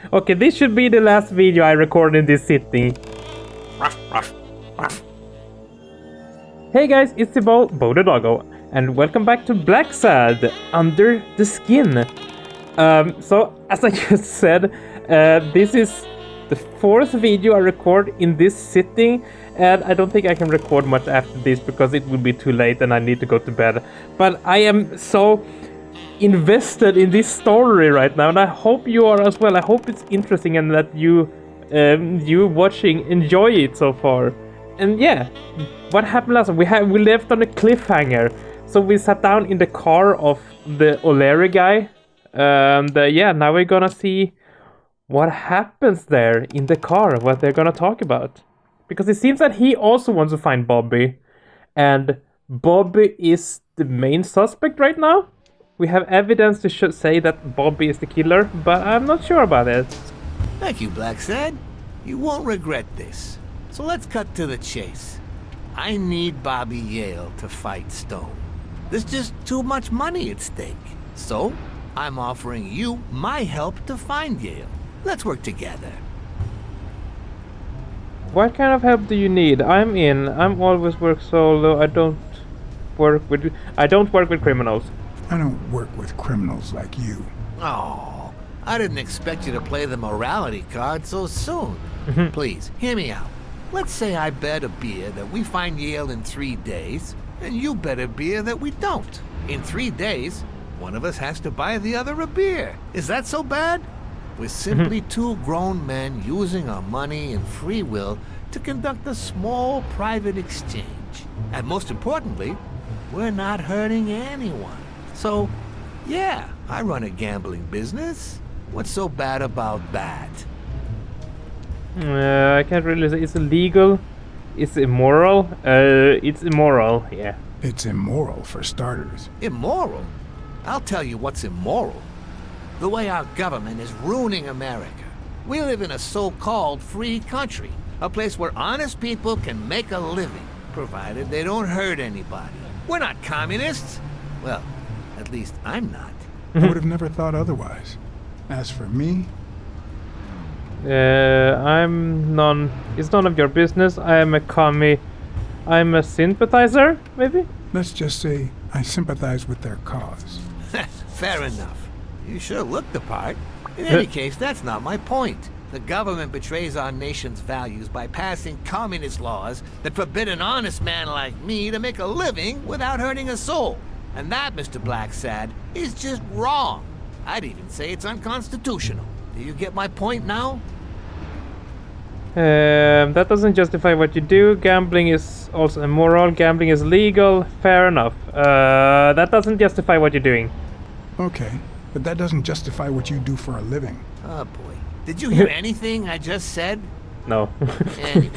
Okay, this should be the last video I record in this city. Hey guys, it's the Bo the Doggo, and welcome back to Blacksad, Under the Skin. So, as I just said, this is the 4th video I record in this sitting, and I don't think I can record much after this because it will be too late and I need to go to bed. But I am so invested in this story right now, and I hope you are as well. I hope it's interesting and that you watching enjoy it so far. And yeah, what happened last time? We left on a cliffhanger, so we sat down in the car of the O'Leary guy, and yeah, now we're gonna see what happens there in the car, what they're gonna talk about, because it seems that he also wants to find Bobby, and Bobby is the main suspect right now. We have evidence to say that Bobby is the killer, but I'm not sure about it. Thank you, Blacksad. You won't regret this. So let's cut to the chase. I need Bobby Yale to fight Stone. There's just too much money at stake. So, I'm offering you my help to find Yale. Let's work together. What kind of help do you need? I'm in. I'm always work solo. I don't work with criminals. I don't work with criminals like you. Oh, I didn't expect you to play the morality card so soon. Please, hear me out. Let's say I bet a beer that we find Yale in 3 days, and you bet a beer that we don't. In 3 days, one of us has to buy the other a beer. Is that so bad? We're simply two grown men using our money and free will to conduct a small private exchange. And most importantly, we're not hurting anyone. So, yeah, I run a gambling business. What's so bad about that? I can't really say. It's illegal. It's immoral. It's immoral, yeah. It's immoral for starters. Immoral? I'll tell you what's immoral. The way our government is ruining America. We live in a so-called free country, a place where honest people can make a living, provided they don't hurt anybody. We're not communists. Well, at least I'm not. I would have never thought otherwise. As for me... It's none of your business. I am a commie. I'm a sympathizer, maybe? Let's just say I sympathize with their cause. Fair enough. You sure look the part. In any case, that's not my point. The government betrays our nation's values by passing communist laws that forbid an honest man like me to make a living without hurting a soul. And that, Mr. Blacksad, is just wrong. I'd even say it's unconstitutional. Do you get my point now? That doesn't justify what you do. Gambling is also immoral. Gambling is legal. Fair enough. That doesn't justify what you're doing. Okay, but that doesn't justify what you do for a living. Oh boy. Did you hear anything I just said? No. Anyway,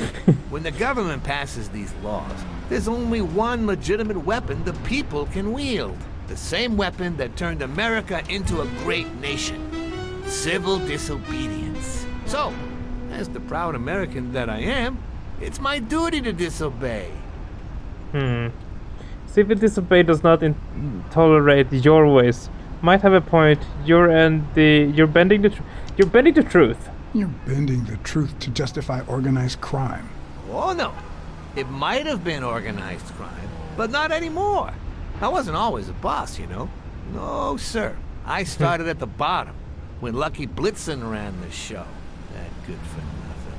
when the government passes these laws, there's only one legitimate weapon the people can wield. The same weapon that turned America into a great nation. Civil disobedience. So, as the proud American that I am, it's my duty to disobey. Civil disobey does not tolerate your ways. Might have a point. You're bending the truth. You're bending the truth to justify organized crime. Oh no. It might have been organized crime, but not anymore. I wasn't always a boss, you know. No, sir. I started at the bottom, when Lucky Blitzen ran the show. That good for nothing.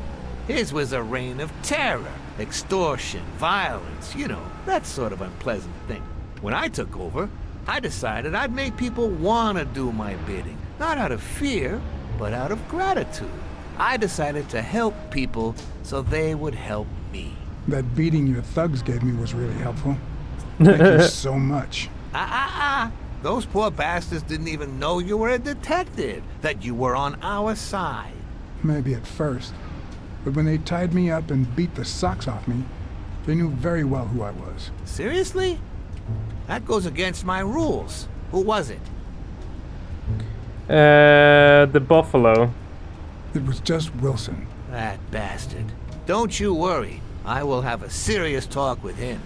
His was a reign of terror, extortion, violence, you know, that sort of unpleasant thing. When I took over, I decided I'd make people want to do my bidding. Not out of fear, but out of gratitude. I decided to help people so they would help me. That beating your thugs gave me was really helpful. Thank you so much. Those poor bastards didn't even know you were a detective, that you were on our side. Maybe at first. But when they tied me up and beat the socks off me, they knew very well who I was. Seriously? That goes against my rules. Who was it? The buffalo. It was just Wilson. That bastard. Don't you worry. I will have a serious talk with him.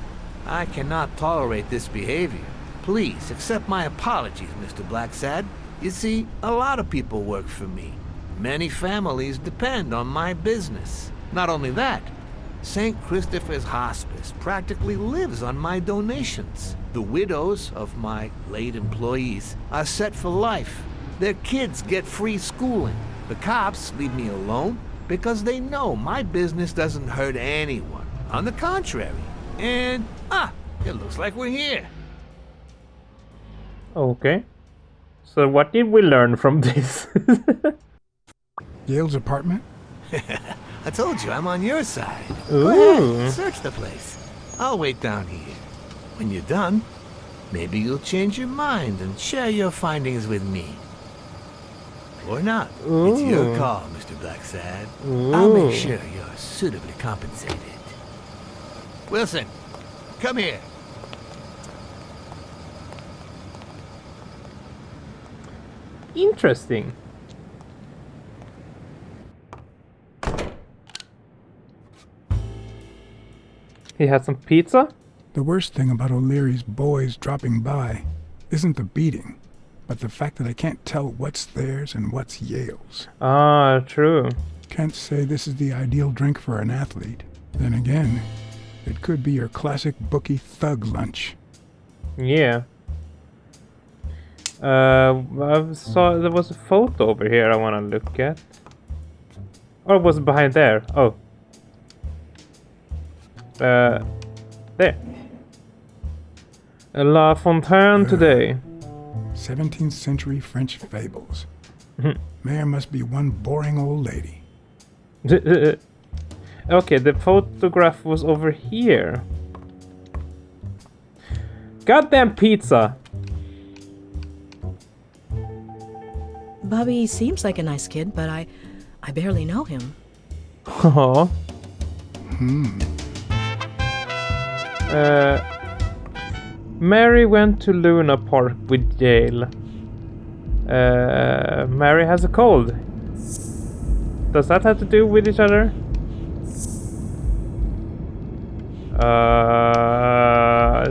I cannot tolerate this behavior. Please accept my apologies, Mr. Blacksad. You see, a lot of people work for me. Many families depend on my business. Not only that, St. Christopher's Hospice practically lives on my donations. The widows of my late employees are set for life. Their kids get free schooling. The cops leave me alone because they know my business doesn't hurt anyone. On the contrary. And, it looks like we're here. Okay. So what did we learn from this? Yale's apartment? I told you I'm on your side. Ooh. Go ahead, search the place. I'll wait down here. When you're done, maybe you'll change your mind and share your findings with me. Or not. Ooh. It's your call, Mr. Blacksad. Ooh. I'll make sure you're suitably compensated. Wilson, come here. Interesting. He had some pizza? The worst thing about O'Leary's boys dropping by isn't the beating, but the fact that I can't tell what's theirs and what's Yale's. Ah, true. Can't say this is the ideal drink for an athlete. Then again, it could be your classic bookie thug lunch. Yeah. I saw there was a photo over here I want to look at. Or was it behind there? Oh. There. La Fontaine today. 17th century French fables. Mayor must be one boring old lady. Okay, the photograph was over here. Goddamn pizza! Bobby seems like a nice kid, but I barely know him. Oh. Mary went to Luna Park with Yale. Mary has a cold. Does that have to do with each other?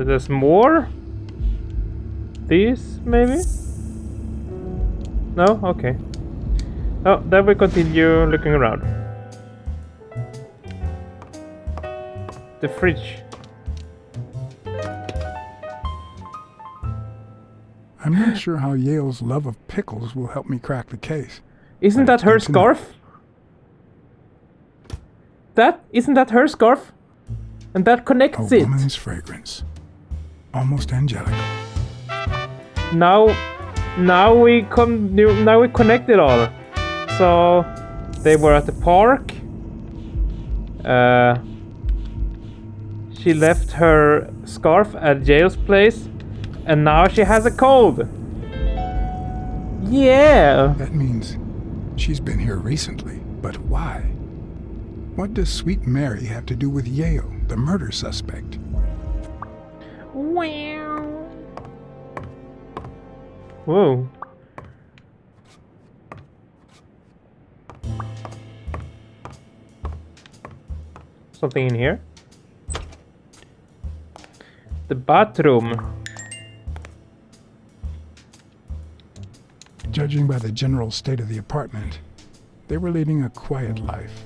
There's more? These, maybe? No? Okay. Oh, then we continue looking around. The fridge. I'm not sure how Yale's love of pickles will help me crack the case. Isn't that her scarf? Isn't that her scarf? And that connects A it. woman's fragrance. Almost angelical. Now we connect it all. So they were at the park. She left her scarf at Yale's place, and now she has a cold. Yeah. That means she's been here recently, but why? What does Sweet Mary have to do with Yale, the murder suspect? Wow. Whoa. Something in here? The bathroom. Judging by the general state of the apartment, they were leading a quiet life.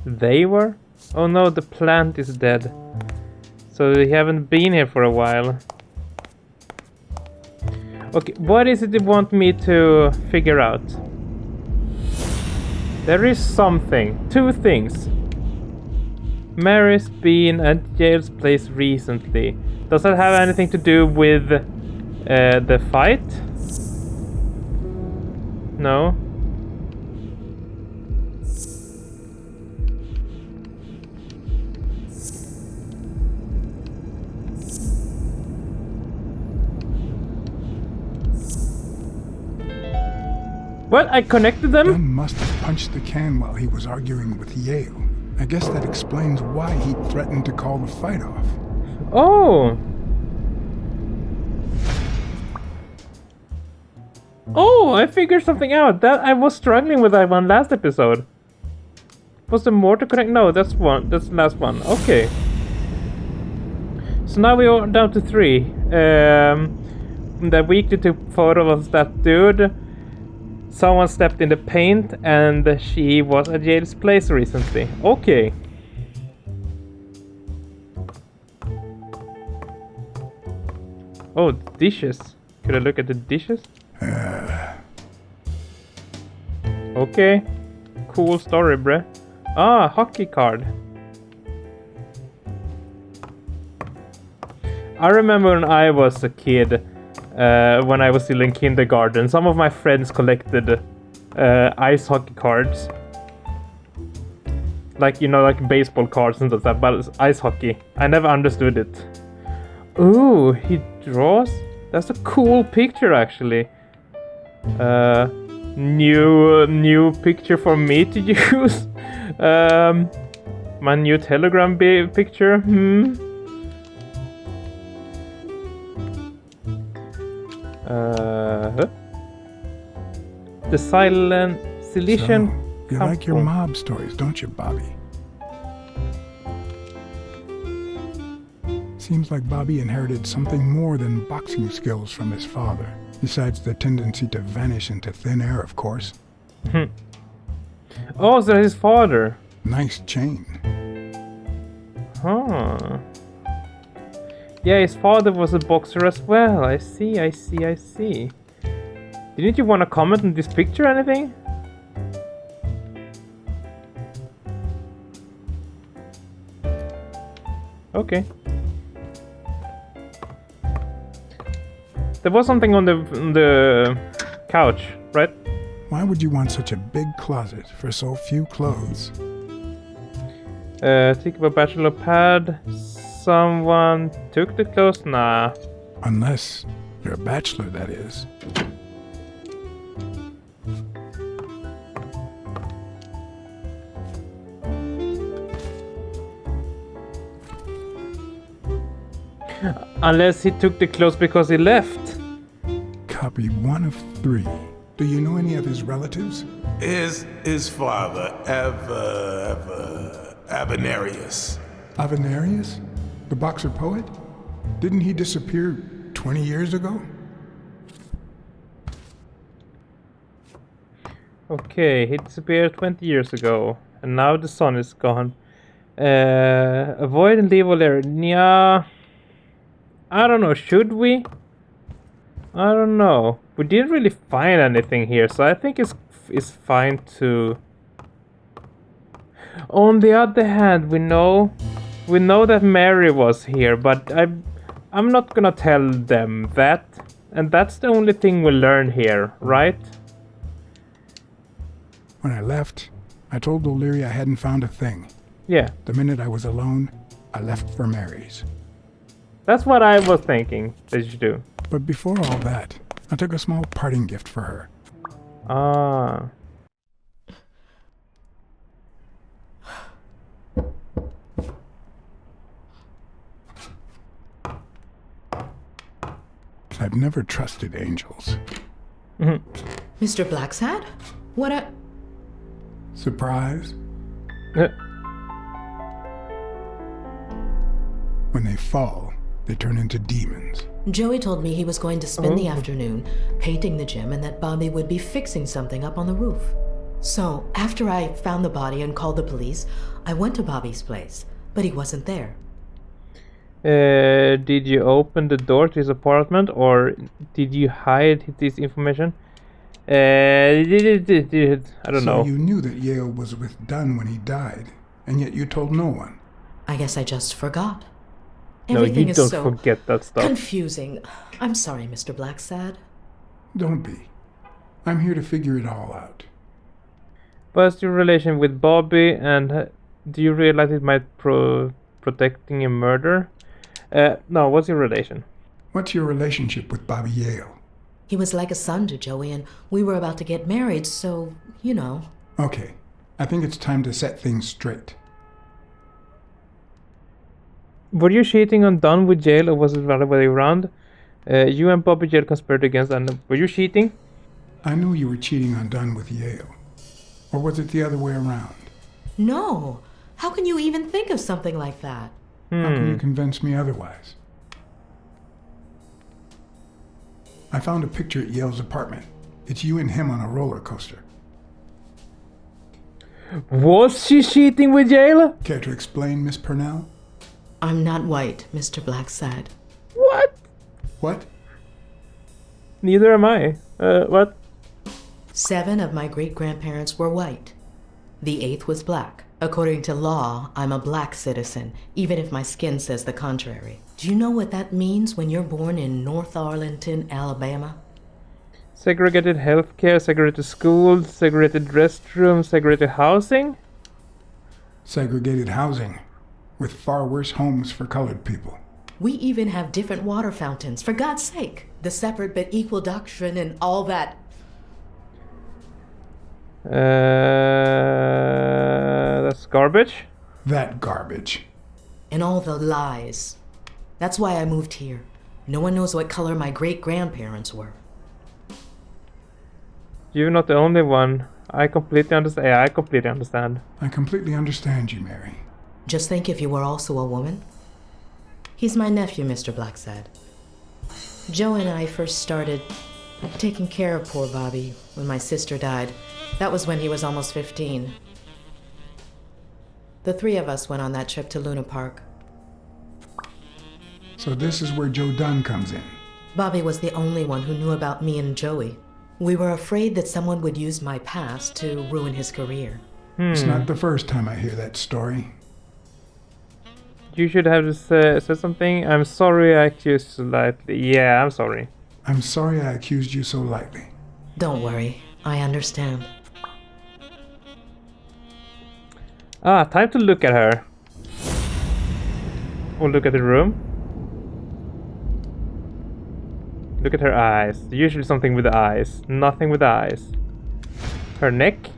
They were? Oh no, the plant is dead. So they haven't been here for a while. Okay, what is it you want me to figure out? There is something. Two things. Mary's been at Yale's place recently. Does that have anything to do with the fight? No. What? I connected them? Ben must have punched the can while he was arguing with Yale. I guess that explains why he threatened to call the fight off. Oh. Oh, I figured something out. That I was struggling with that one last episode. Was there more to connect? No, that's one. That's the last one. Okay. So now we are down to 3. the weekly took photo of that dude. Someone stepped in the paint and she was at Yale's place recently. Okay. Oh, dishes. Could I look at the dishes? Okay. Cool story, bruh. Ah, hockey card. I remember when I was a kid, when I was still in kindergarten, some of my friends collected ice hockey cards. Like, you know, like baseball cards and stuff, but ice hockey. I never understood it. Ooh, he draws? That's a cool picture, actually. New picture for me to use. My new Telegram picture. The silent Silesian. So, you like your mob stories, don't you, Bobby? Seems like Bobby inherited something more than boxing skills from his father. Besides the tendency to vanish into thin air, of course. Oh, so that's his father. Nice chain. Huh. Yeah, his father was a boxer as well. I see. Didn't you want to comment on this picture or anything? Okay. There was something on the couch, right? Why would you want such a big closet for so few clothes? Think of a bachelor pad. Someone took the clothes? Nah. Unless you're a bachelor, that is. Unless he took the clothes because he left. Copy 1 of 3. Do you know any of his relatives? His father, Avenarius. Avenarius? The boxer poet? Didn't he disappear 20 years ago? Okay, he disappeared 20 years ago, and now the sun is gone. Avoid and leave Valeria. I don't know, should we? I don't know. We didn't really find anything here, so I think it's fine to... On the other hand, we know that Mary was here, but I'm not gonna tell them that. And that's the only thing we learn here, right? When I left, I told O'Leary I hadn't found a thing. Yeah. The minute I was alone, I left for Mary's. That's what I was thinking that you do. But before all that, I took a small parting gift for her. Ah. I've never trusted angels. Mr. Blacksad? What a... Surprise? When they fall, they turn into demons. Joey told me he was going to spend the afternoon painting the gym and that Bobby would be fixing something up on the roof. So, after I found the body and called the police, I went to Bobby's place, but he wasn't there. Did you open the door to his apartment, or did you hide this information? I don't know. So you knew that Yale was with Dunn when he died, and yet you told no one. I guess I just forgot. No, Everything you is don't so forget that stuff. confusing. I'm sorry, Mr. Blacksad. Don't be. I'm here to figure it all out. What's your relation with Bobby, and do you realize it might protecting a murder? No, what's your relation? What's your relationship with Bobby Yale? He was like a son to Joey, and we were about to get married, so, you know. Okay, I think it's time to set things straight. Were you cheating on Dunn with Yale, or was it the other way around? You and Bobby Yale conspired against Dunn. Were you cheating? I knew you were cheating on Dunn with Yale. Or was it the other way around? No. How can you even think of something like that? How can you convince me otherwise? I found a picture at Yale's apartment. It's you and him on a roller coaster. Was she cheating with Yale? Care to explain, Miss Purnell? I'm not white, Mr. Blacksad. What? What? Neither am I. What? 7 of my great-grandparents were white. The 8th was black. According to law, I'm a black citizen, even if my skin says the contrary. Do you know what that means when you're born in North Arlington, Alabama? Segregated healthcare, segregated schools, segregated restrooms, segregated housing? Segregated housing, with far worse homes for colored people. We even have different water fountains, for God's sake. The separate but equal doctrine and all that. That's garbage. That garbage. And all the lies. That's why I moved here. No one knows what color my great-grandparents were. You're not the only one. I completely understand. Yeah, I completely understand. I completely understand you, Mary. Just think if you were also a woman. He's my nephew, Mr. Blacksad. Joe and I first started taking care of poor Bobby when my sister died. That was when he was almost 15. The 3 of us went on that trip to Luna Park. So this is where Joe Dunn comes in. Bobby was the only one who knew about me and Joey. We were afraid that someone would use my past to ruin his career. It's not the first time I hear that story. You should have said something. I'm sorry I accused you so lightly. Yeah, I'm sorry. I'm sorry I accused you so lightly. Don't worry, I understand. Time to look at her. Or look at the room. Look at her eyes. Usually something with the eyes. Nothing with the eyes. Her neck.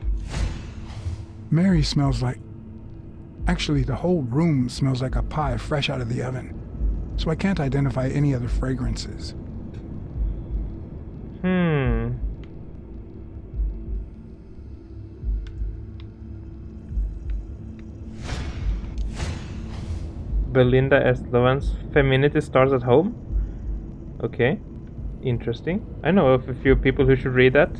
Mary smells like... Actually, the whole room smells like a pie fresh out of the oven. So I can't identify any other fragrances. Belinda S. Loven's Femininity Starts at Home. Okay. Interesting. I know of a few people who should read that.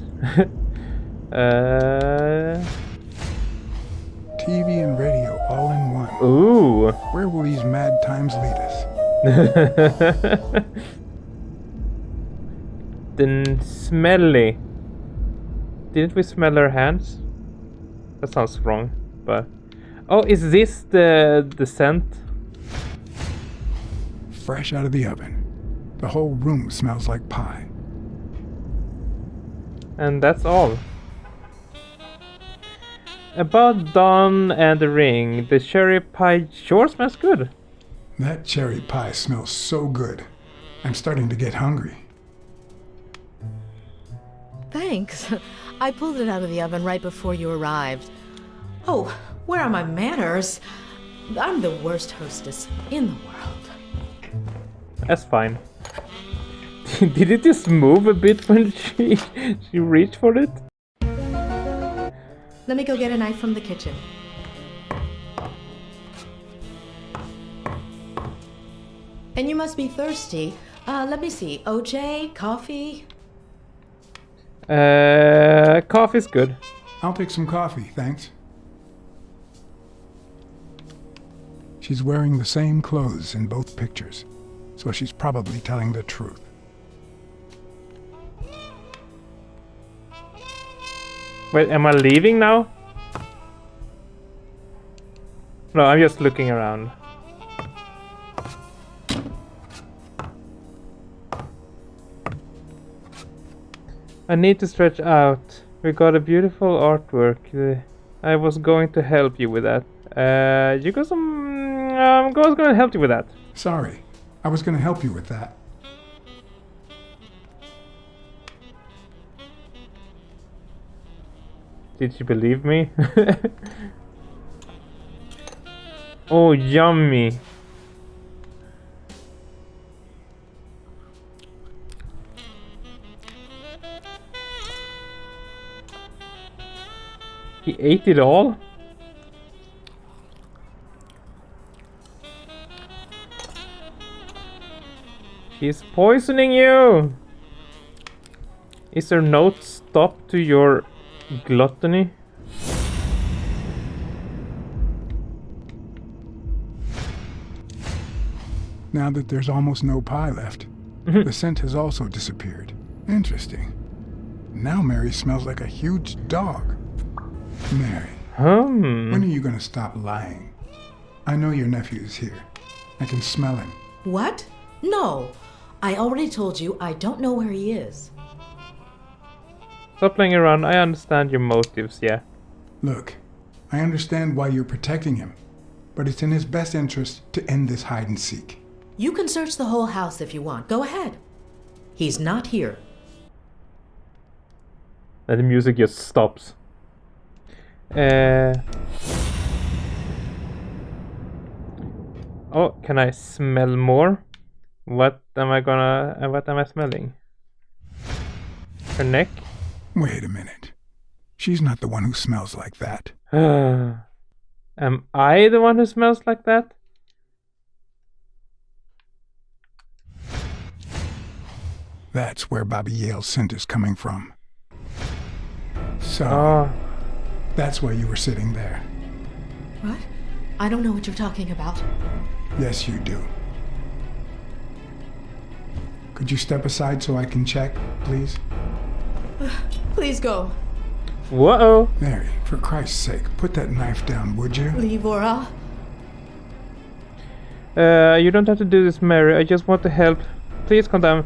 TV and radio all in one. Ooh. Where will these mad times lead us? Then smelly. Didn't we smell her hands? That sounds wrong, but... Oh, is this the scent? Fresh out of the oven. The whole room smells like pie. And that's all. About Dawn and the Ring, the cherry pie sure smells good. That cherry pie smells so good. I'm starting to get hungry. Thanks. I pulled it out of the oven right before you arrived. Oh, where are my manners? I'm the worst hostess in the world. That's fine. Did it just move a bit when she reached for it? Let me go get a knife from the kitchen. And you must be thirsty. Let me see. OJ, coffee? Coffee's good. I'll take some coffee, thanks. She's wearing the same clothes in both pictures, so she's probably telling the truth. Wait, am I leaving now? No, I'm just looking around. I need to stretch out. We got a beautiful artwork. I was going to help you with that. You got some... I was going to help you with that. Sorry, I was going to help you with that. Did you believe me? Oh, yummy. He ate it all? She's poisoning you! Is there no stop to your gluttony? Now that there's almost no pie left, the scent has also disappeared. Interesting. Now Mary smells like a huge dog. Mary, when are you gonna stop lying? I know your nephew is here. I can smell him. What? No. I already told you I don't know where he is. Stop playing around. I understand your motives, yeah. Look, I understand why you're protecting him, but it's in his best interest to end this hide and seek. You can search the whole house if you want. Go ahead. He's not here. And the music just stops. Oh, can I smell more? What am I smelling? Her neck? Wait a minute. She's not the one who smells like that. Am I the one who smells like that? That's where Bobby Yale's scent is coming from. So, that's why you were sitting there. What? I don't know what you're talking about. Yes, you do. Could you step aside so I can check, please? Please go. Whoa! Mary, for Christ's sake, put that knife down, would you? Livora. You don't have to do this, Mary. I just want to help. Please calm down.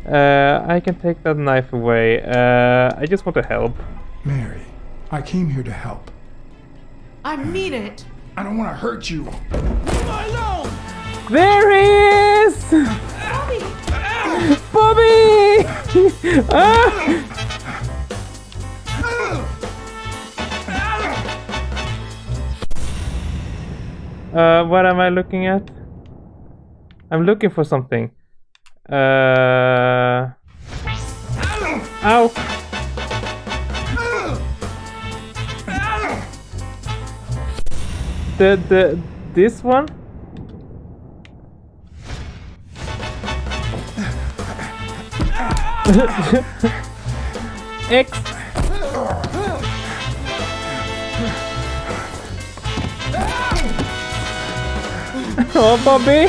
I can take that knife away. I just want to help. Mary, I came here to help. I mean it. I don't want to hurt you. There he is! Bobby! What am I looking at? I'm looking for something. Ow! This one? X. Oh, Bobby!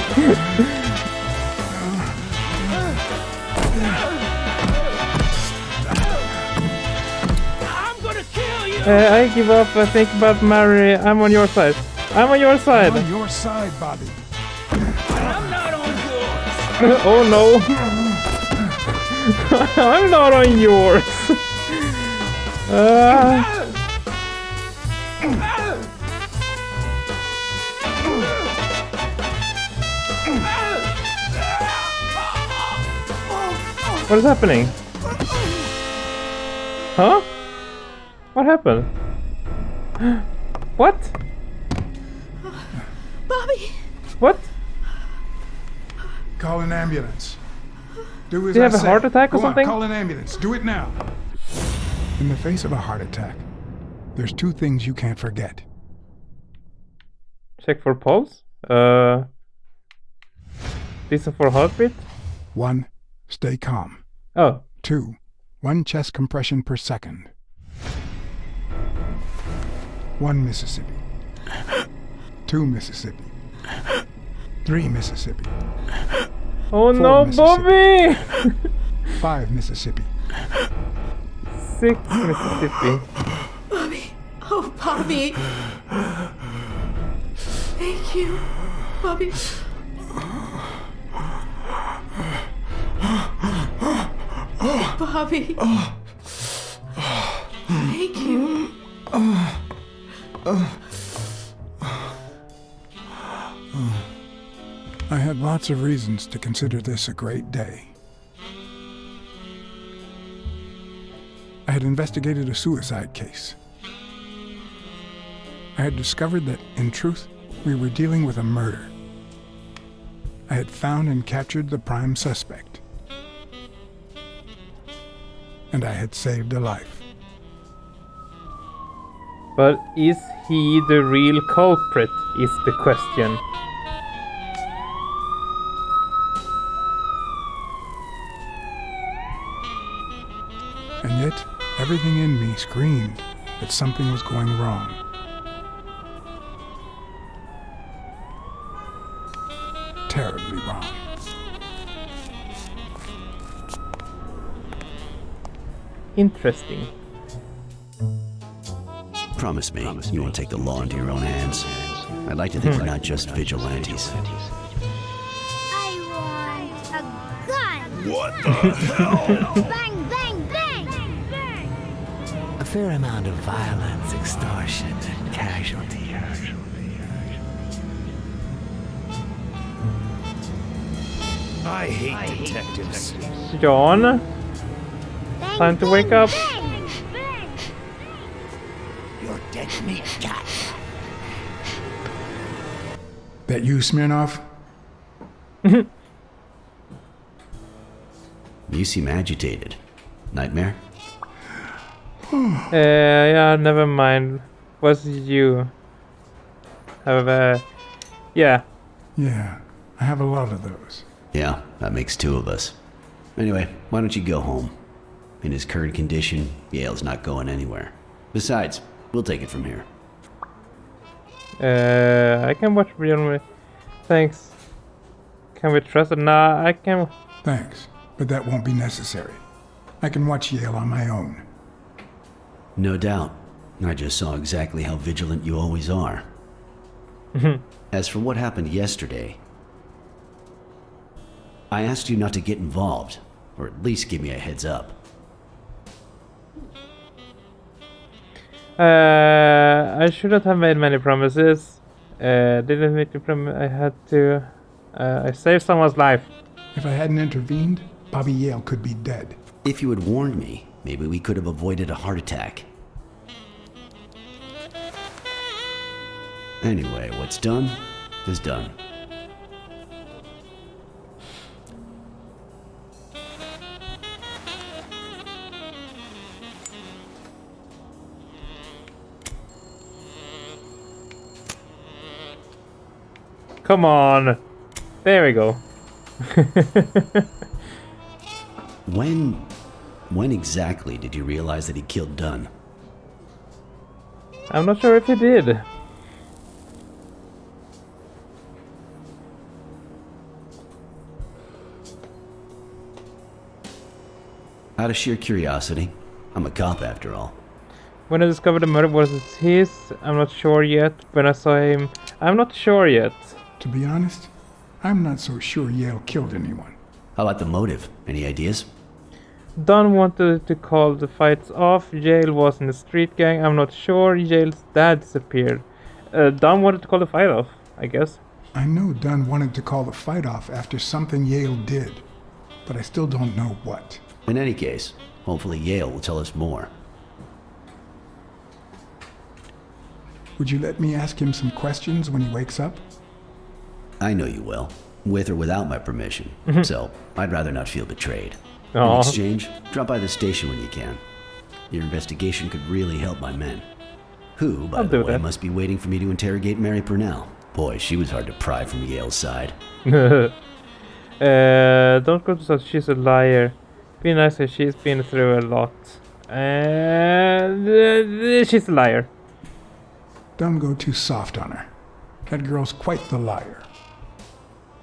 I give up. I think about Mary. I'm on your side. I'm on your side. I'm on your side, Bobby. I'm not on yours. Oh no. I'm not on yours. What is happening? Huh? What happened? What? Bobby! What? Call an ambulance. Do as Did you I have a say. heart attack or Go on, something? call an ambulance. Do it now. In the face of a heart attack, there's two things you can't forget. Check for pulse. Listen for heartbeat. 1. Stay calm. Oh. 2. 1 chest compression per second. 1 Mississippi. 2 Mississippi. 3 Mississippi. Oh 4 no, Mississippi. Bobby! 5 Mississippi. 6 Mississippi. Bobby! Oh, Bobby! Thank you, Bobby. Bobby. Thank you. I had lots of reasons to consider this a great day. I had investigated a suicide case. I had discovered that, in truth, we were dealing with a murder. I had found and captured the prime suspect. And I had saved a life. But is he the real culprit, is the question. And yet, everything in me screamed that something was going wrong. Terribly wrong. Interesting. Promise me you won't take the law into your own hands. I'd like to think we're not just vigilantes. I want a gun! What the hell? Bang, bang, bang! Bang! A fair amount of violence, extortion, and casualty. I hate detectives. John, Bang, time to bang, wake up. Bang, bang. You're dead meat, cat. That you, Smirnoff? You seem agitated. Nightmare? Yeah, never mind. Was you? Yeah. Yeah, I have a lot of those. Yeah, that makes two of us. Anyway, why don't you go home? In his current condition, Yale's not going anywhere. Besides, we'll take it from here. I can watch REEON. Thanks. Can we trust it? Nah, I can. Thanks, but that won't be necessary. I can watch Yale on my own. No doubt. I just saw exactly how vigilant you always are. As for what happened yesterday, I asked you not to get involved, or at least give me a heads up. I shouldn't have made many promises. Didn't make the promise. I had to. I saved someone's life. If I hadn't intervened, Bobby Yale could be dead. If you had warned me, maybe we could have avoided a heart attack. Anyway, what's done is done. Come on. There we go. When exactly did you realize that he killed Dunn? I'm not sure if he did. Out of sheer curiosity. I'm a cop after all. When I discovered the murder was his, I'm not sure yet. When I saw him, I'm not sure yet. To be honest, I'm not so sure Yale killed anyone. How about the motive? Any ideas? Don wanted to call the fights off. Yale was in the street gang. I'm not sure. Yale's dad disappeared. Don wanted to call the fight off, I guess. I know Dunn wanted to call the fight off after something Yale did, but I still don't know what. In any case, hopefully Yale will tell us more. Would you let me ask him some questions when he wakes up? I know you will, with or without my permission, so I'd rather not feel betrayed. In Aw. exchange, drop by the station when you can. Your investigation could really help my men. Who, by I'll the do way, that. must be waiting for me to interrogate Mary Purnell. Boy, she was hard to pry from Yale's side. Don't go to such. She's a liar. Be nice, she's been through a lot. She's a liar. Don't go too soft on her. That girl's quite the liar.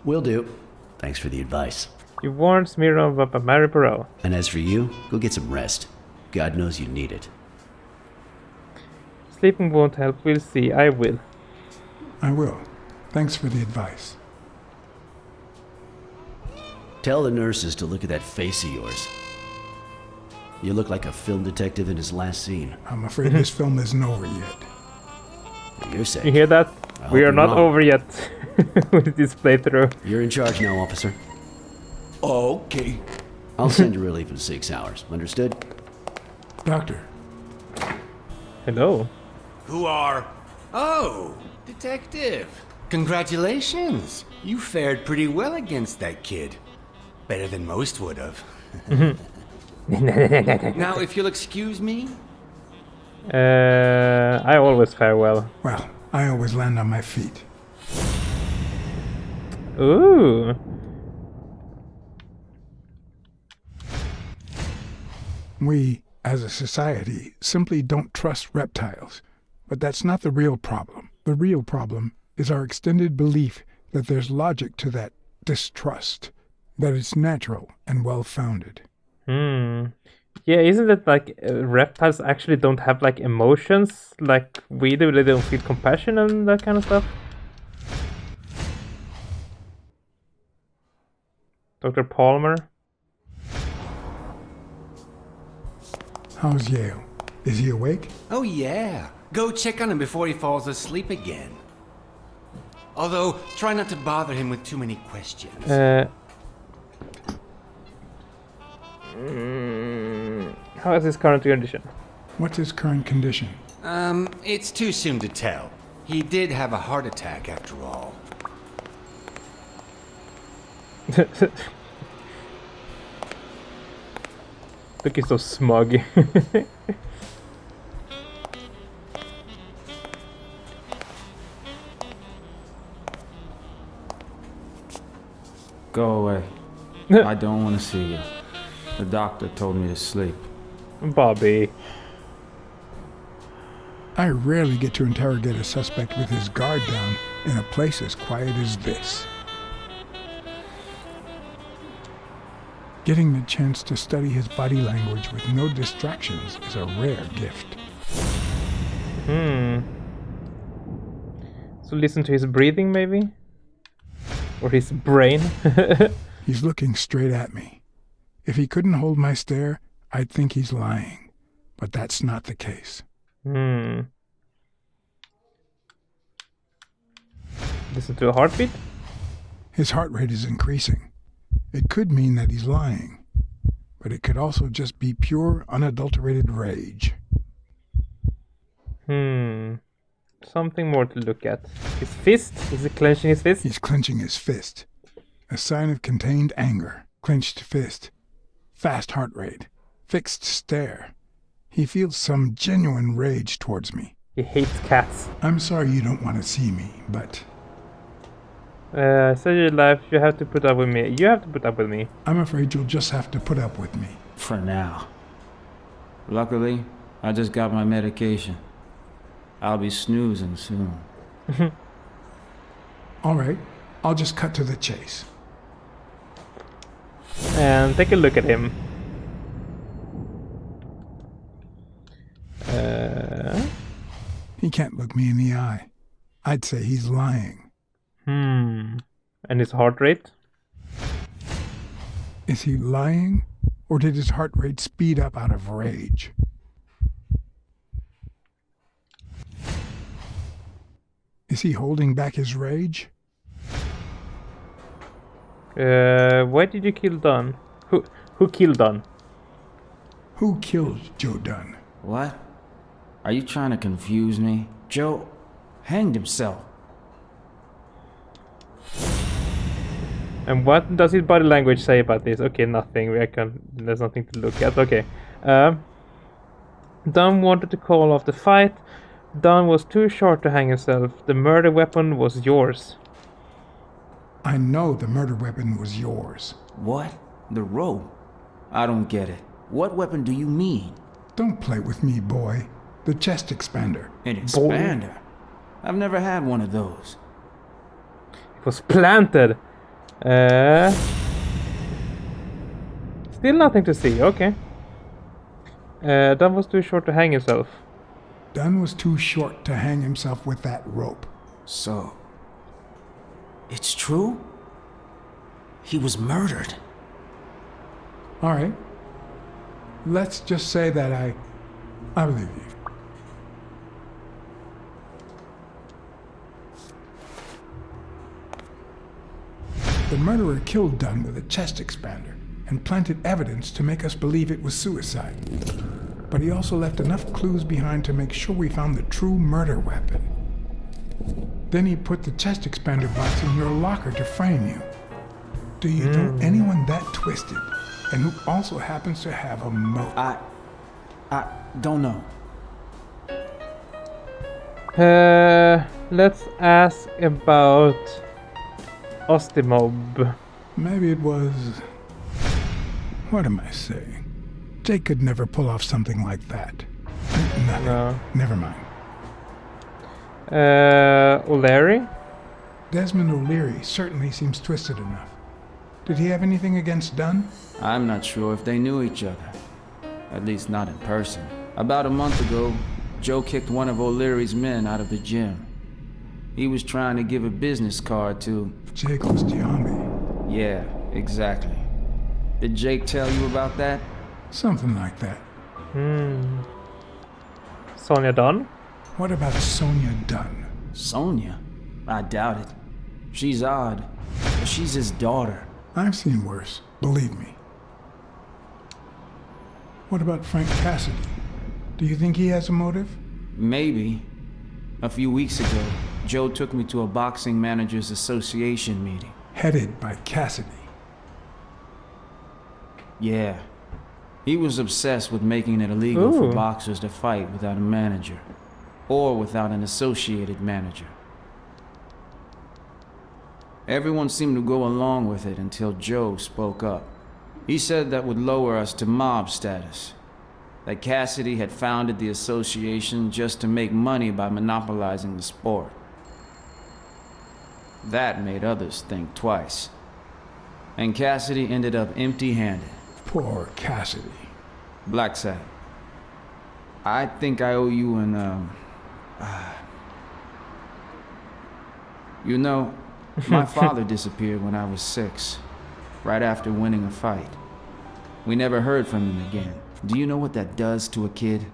Will do. Thanks for the advice. You warned Smirnov about Mary Burrell. And as for you, go get some rest. God knows you need it. Sleeping won't help. We'll see. I will. I will. Thanks for the advice. Tell the nurses to look at that face of yours. You look like a film detective in his last scene. I'm afraid this film isn't over yet. You're saying. You hear that? I We hope are you're not wrong. over yet with this playthrough. You're in charge now, officer. Okay. I'll send you relief in 6 hours. Understood? Doctor, Hello. Who are? Oh, detective. Congratulations. You fared pretty well against that kid. Better than most would have. Now, if you'll excuse me. I always fare well. well, I always land on my feet. Ooh. We as a society, simply don't trust reptiles. But that's not the real problem. The real problem is our extended belief that there's logic to that distrust, that it's natural and well-founded. Yeah, isn't it like reptiles actually don't have like emotions like we do? They don't feel compassion and that kind of stuff? Dr. Palmer? How's Yale? Is he awake? Oh yeah. Go check on him before he falls asleep again. Although, try not to bother him with too many questions. How is his current condition? What's his current condition? It's too soon to tell. He did have a heart attack after all. Look, he's so smug. Go away. I don't want to see you. The doctor told me to sleep. Bobby. I rarely get to interrogate a suspect with his guard down in a place as quiet as this. Getting the chance to study his body language with no distractions is a rare gift. So listen to his breathing, maybe? Or his brain? He's looking straight at me. If he couldn't hold my stare, I'd think he's lying. But that's not the case. Listen to a heartbeat? His heart rate is increasing. It could mean that he's lying. But it could also just be pure, unadulterated rage. Something more to look at. His fist? Is he clenching his fist? He's clenching his fist. A sign of contained anger. Clenched fist. Fast heart rate. Fixed stare. He feels some genuine rage towards me. He hates cats. I'm sorry you don't want to see me, but... Save your life, you have to put up with me. You have to put up with me. I'm afraid you'll just have to put up with me. For now. Luckily, I just got my medication. I'll be snoozing soon. All right, I'll just cut to the chase. And take a look at him. He can't look me in the eye. I'd say he's lying. And his heart rate? Is he lying? Or did his heart rate speed up out of rage? Is he holding back his rage? Why did you kill Dunn? Who killed Dunn? Who killed Joe Dunn? What? Are you trying to confuse me? Joe hanged himself. And what does his body language say about this? Okay, nothing. There's nothing to look at. Okay. Dunn wanted to call off the fight. Dunn was too short to hang himself. The murder weapon was yours. I know the murder weapon was yours. What? The rope? I don't get it. What weapon do you mean? Don't play with me, boy. The chest expander. An expander? I've never had one of those. It was planted. Still nothing to see. Okay. Dunn was too short to hang himself. Dunn was too short to hang himself with that rope. So, it's true? He was murdered. All right. Let's just say that I believe you. The murderer killed Dunn with a chest expander and planted evidence to make us believe it was suicide. But he also left enough clues behind to make sure we found the true murder weapon. Then he put the chest expander box in your locker to frame you. Do you know anyone that twisted and who also happens to have a motive? I don't know. Let's ask about Ostimob. Maybe it was... What am I saying? Jake could never pull off something like that. Nothing. No. Never mind. O'Leary? Desmond O'Leary certainly seems twisted enough. Did he have anything against Dunn? I'm not sure if they knew each other. At least not in person. About a month ago, Joe kicked one of O'Leary's men out of the gym. He was trying to give a business card to... Jacob's Giambi. Yeah, exactly. Did Jake tell you about that? Something like that. Sonia Dunn? What about Sonia Dunn? Sonia? I doubt it. She's odd, but she's his daughter. I've seen worse, believe me. What about Frank Cassidy? Do you think he has a motive? Maybe. A few weeks ago, Joe took me to a boxing managers association meeting. Headed by Cassidy. Yeah. He was obsessed with making it illegal for boxers to fight without a manager. Or without an associated manager. Everyone seemed to go along with it until Joe spoke up. He said that would lower us to mob status. That Cassidy had founded the association just to make money by monopolizing the sport. That made others think twice. And Cassidy ended up empty-handed. Poor Cassidy. Blacksad. I think I owe you an, You know, my father disappeared when I was 6, right after winning a fight. We never heard from him again. Do you know what that does to a kid?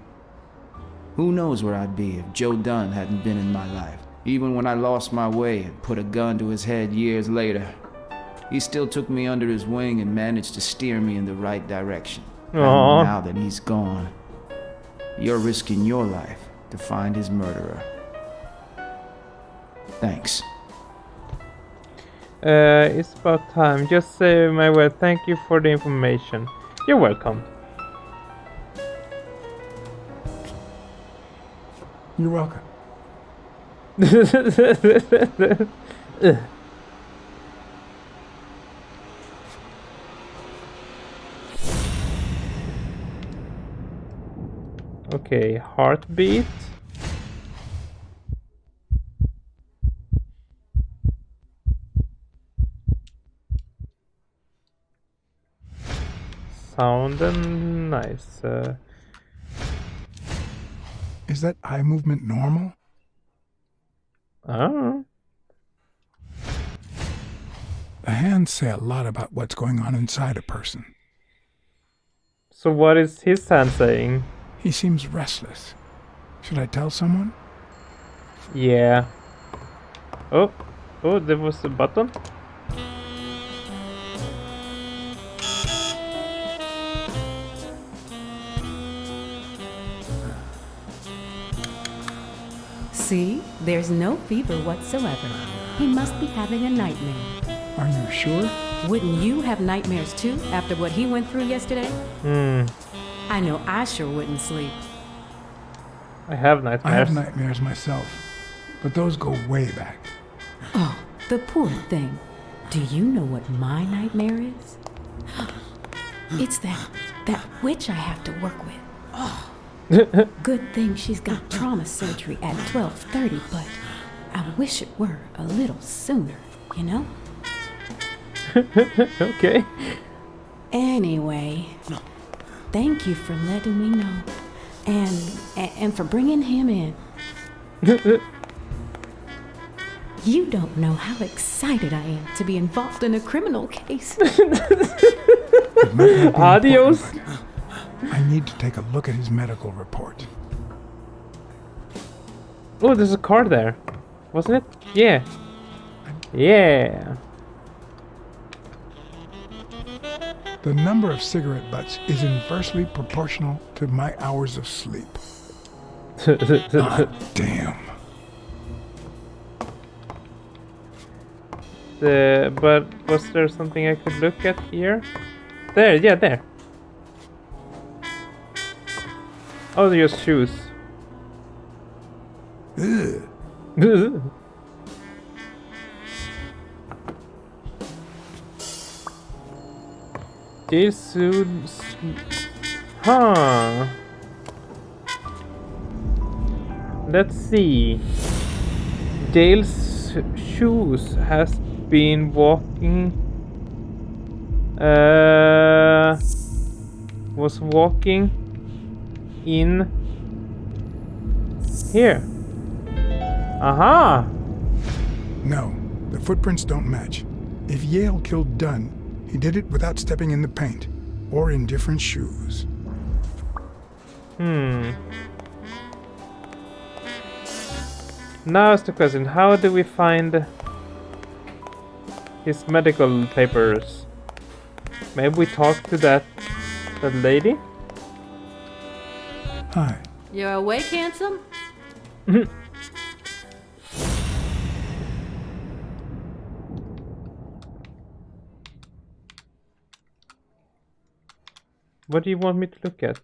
Who knows where I'd be if Joe Dunn hadn't been in my life. Even when I lost my way and put a gun to his head years later, he still took me under his wing and managed to steer me in the right direction. And now that he's gone, you're risking your life to find his murderer. Thanks. It's about time. Just say my word. Thank you for the information. You're welcome. You're welcome. Okay, heartbeat. Sound and nice. Is that eye movement normal? I don't know. The hands say a lot about what's going on inside a person. So what is his hand saying? He seems restless. Should I tell someone? Yeah. Oh, there was a button. See? There's no fever whatsoever. He must be having a nightmare. Are you sure? Wouldn't you have nightmares too, after what he went through yesterday? I know I sure wouldn't sleep. I have nightmares. I have nightmares myself, but those go way back. Oh, the poor thing. Do you know what my nightmare is? It's that witch I have to work with. Oh. Good thing she's got trauma surgery at 12:30, but I wish it were a little sooner, you know? Okay. Anyway, thank you for letting me know, and for bringing him in. You don't know how excited I am to be involved in a criminal case. Adios. I need to take a look at his medical report. Oh, there's a car there. Wasn't it? Yeah. Yeah. The number of cigarette butts is inversely proportional to my hours of sleep. Damn. But was there something I could look at here? There, yeah, there. Oh, they're just shoes. Ugh. Huh. Let's see. Dale's shoes has been walking. Was walking in here. Aha! No, the footprints don't match. If Yale killed Dunn, he did it without stepping in the paint, or in different shoes. Now is the question, how do we find his medical papers? Maybe we talk to that lady? Hi. You're awake, handsome? What do you want me to look at?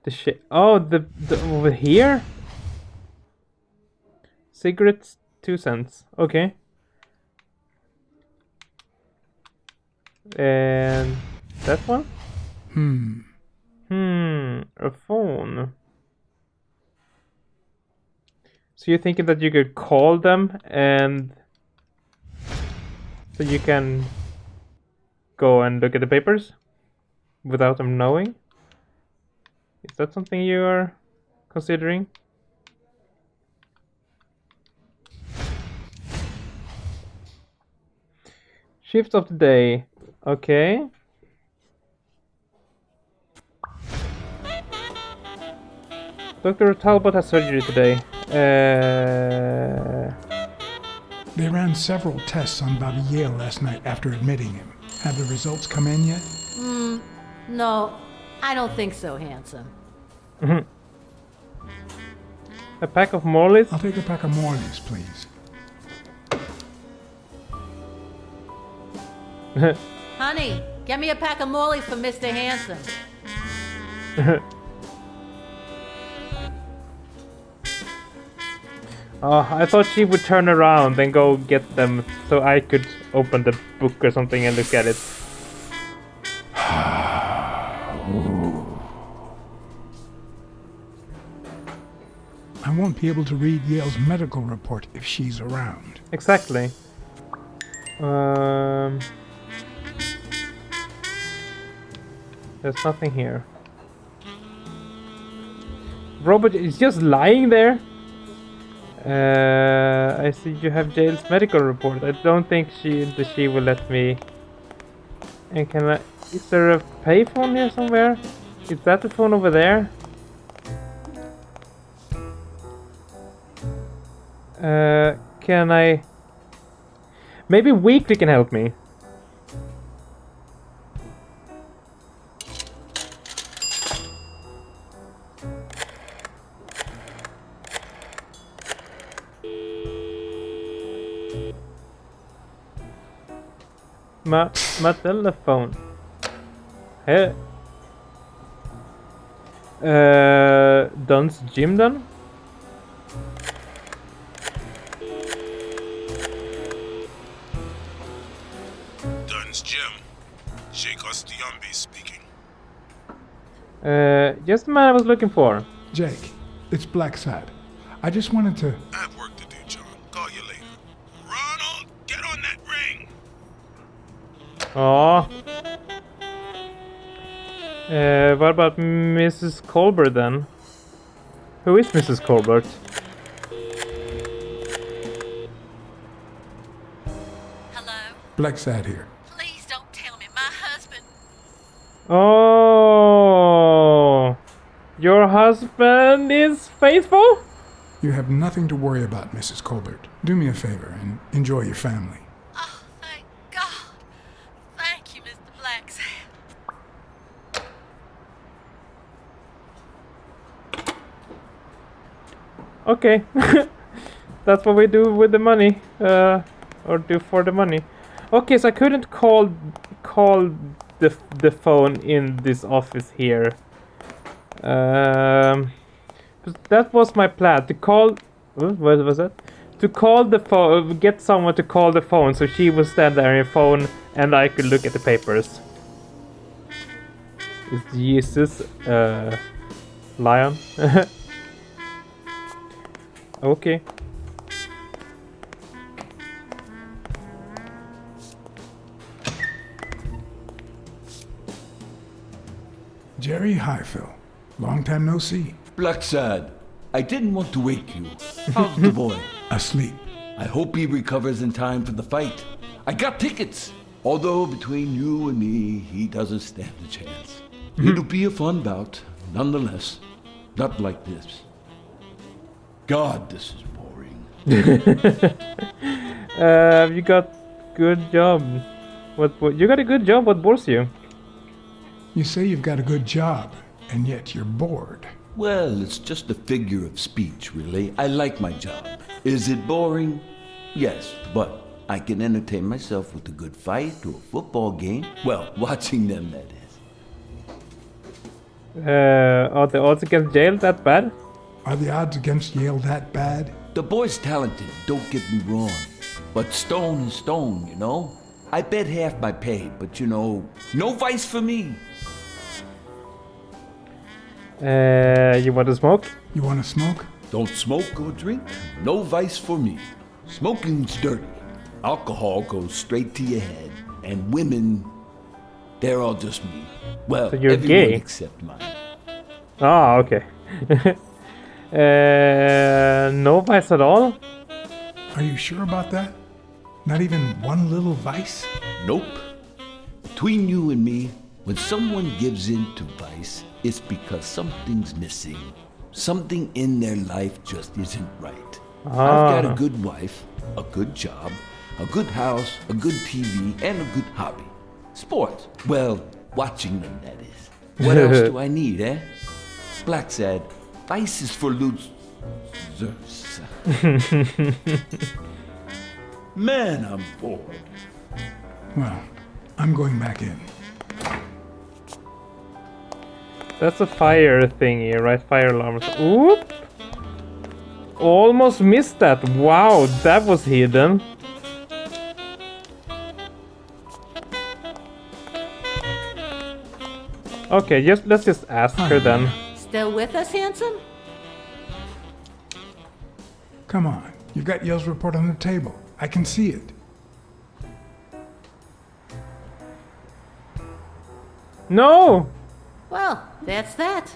The shit. Oh, the over here? Cigarettes, 2 cents. Okay. And that one? A phone. So you're thinking that you could call them and so you can go and look at the papers without them knowing? Is that something you are considering? Shift of the day. Okay. Dr. Talbot has surgery today. They ran several tests on Bobby Yale last night after admitting him. Have the results come in yet? No, I don't think so, handsome. A pack of Morleys? I'll take a pack of Morleys, please. Honey, get me a pack of Morleys for Mr. Handsome. Oh, I thought she would turn around and go get them so I could open the book or something and look at it. I won't be able to read Yale's medical report if she's around. Exactly. There's nothing here. Robert is just lying there. I see you have Jail's medical report. I don't think she will let me. And can I? Is there a payphone here somewhere? Is that the phone over there? Can I? Maybe Weekly can help me. My telephone. Hey. Dunn's gym then? Dunn's gym. Sheikh Ostiambi speaking. Just the man I was looking for. Jake, it's Blacksad. I just wanted to... I have work to do, John. Call you later. Ronald, get on that ring! Aww. What about Mrs. Colbert then? Who is Mrs. Colbert? Hello? Blacksad here. Please don't tell me my husband... Oh, your husband is faithful? You have nothing to worry about, Mrs. Colbert. Do me a favor and enjoy your family. Oh, thank God. Thank you, Mr. Blacksad. Okay. That's what we do with the money. Or do for the money. Okay, so I couldn't call the phone in this office here. That was my plan, to call... What was that? To call the phone, get someone to call the phone, so she would stand there and phone and I could look at the papers. Is Jesus lion? Okay. Jerry, hi Phil. Long time no see. Blacksad, I didn't want to wake you. How's the boy? Asleep. I hope he recovers in time for the fight. I got tickets. Although between you and me, he doesn't stand a chance. It'll be a fun bout, nonetheless. Not like this. God, this is boring. You got good job. What you got a good job? What bores you? You say you've got a good job, and yet you're bored. Well, it's just a figure of speech, really. I like my job. Is it boring? Yes, but I can entertain myself with a good fight or a football game. Well, watching them, that is. Are the odds against Yale that bad? Are the odds against Yale that bad? The boy's talented, don't get me wrong. But stone is stone, you know? I bet half my pay, but you know, no vice for me. You want to smoke? You want to smoke? Don't smoke or drink, no vice for me. Smoking's dirty. Alcohol goes straight to your head. And women, they're all just me. Well, so you're everyone gay? Except mine. Ah, okay. No vice at all? Are you sure about that? Not even one little vice? Nope. Between you and me, when someone gives in to vice, it's because something's missing. Something in their life just isn't right. I've got a good wife, a good job, a good house, a good TV, and a good hobby. Sports. Well, watching them, that is. What else do I need, eh? Blacksad, vice is for losers. Man, I'm bored. Well, I'm going back in. That's a fire thingy, right? Fire alarms. Oop! Almost missed that. Wow, that was hidden. Okay, let's just ask her then. Still with us, handsome? Come on, you've got Yale's report on the table. I can see it. No! Well, that's that.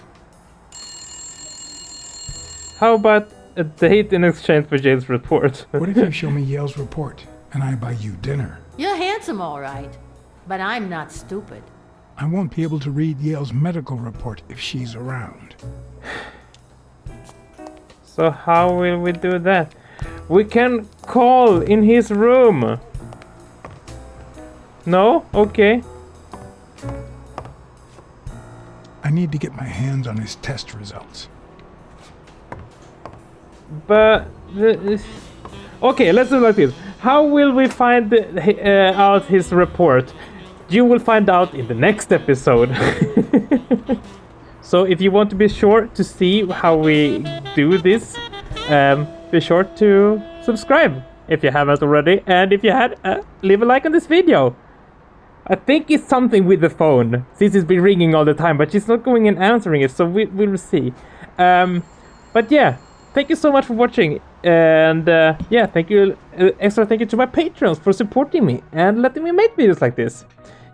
How about a date in exchange for Jane's report? What if you show me Yale's report and I buy you dinner? You're handsome, all right. But I'm not stupid. I won't be able to read Yale's medical report if she's around. So how will we do that? We can call in his room. No? Okay. I need to get my hands on his test results. But okay, let's do it like this. How will we find out his report? You will find out in the next episode. So if you want to be sure to see how we do this, be sure to subscribe if you haven't already, and if you had, leave a like on this video. I think it's something with the phone, since it's been ringing all the time, but she's not going and answering it, so we'll see. But yeah, thank you so much for watching, and yeah, thank you, extra thank you to my patrons for supporting me and letting me make videos like this.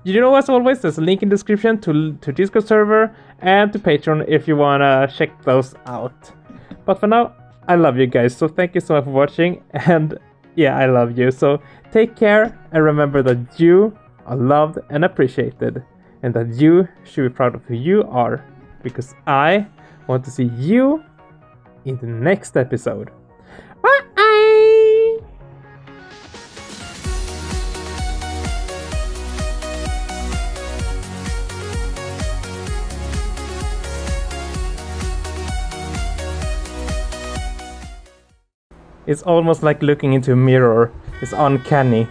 You know, as always, there's a link in the description to Discord server and to Patreon if you wanna check those out. But for now, I love you guys, so thank you so much for watching, and yeah, I love you. So take care, and remember that you are loved and appreciated, and that you should be proud of who you are, because I want to see you in the next episode. Bye! It's almost like looking into a mirror. It's uncanny.